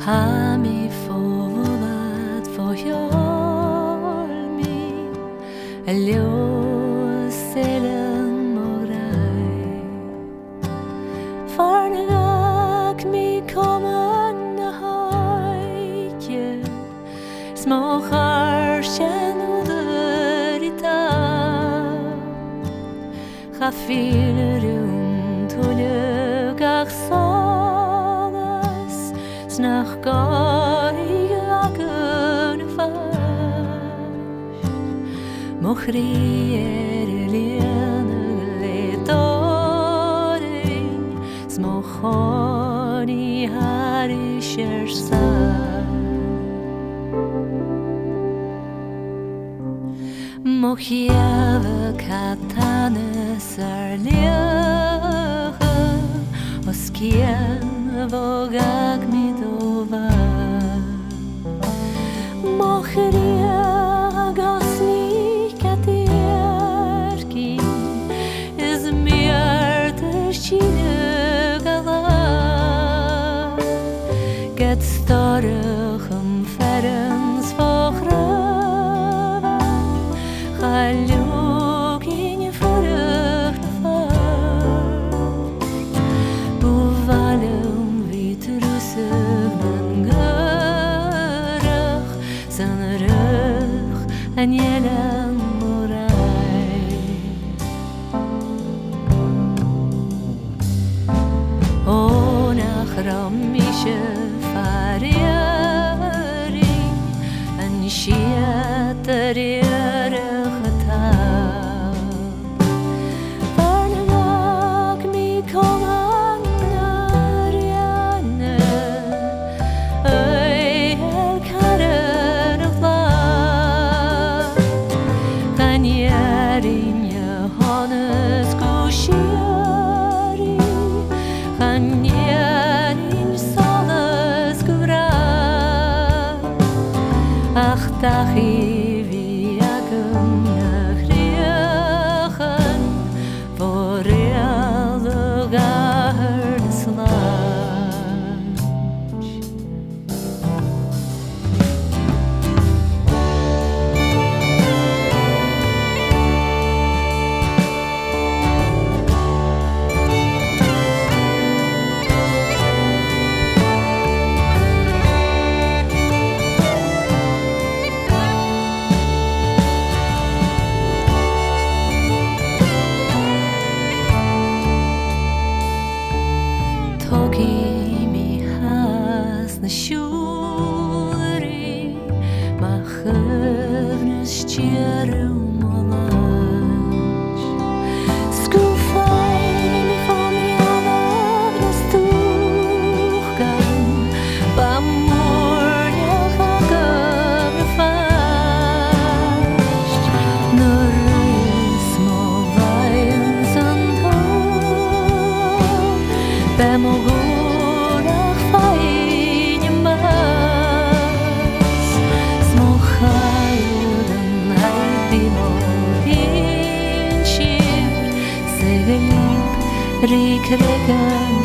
Ha mi forlatt for hjálmi ljóselen morai farnag mi komanda haike små harsjen uderita Chafirun tulugach solas snach gori agun fast mochri liane ledori smochoni harisher sa Mochiava katane sarliacha Oskien vogag midova Mochria gasni katierki Is mierter chilugala Get storchem ferens vochra Haluk in vrucht Buvalum vitrusugnen gurach Sanrug en jelen morai O nach ramische farieri En shiateri Ach, dachi vi agum nachriechen vor real gardeslag. Togi mi has na shuri ma chövnes tjerum molach Skufai mi fami alagras tuchgan ba morja hagam fast Nur små vajens antag Bemogorach fein mas Smochayuden haibimo hinshir Segelip rik regan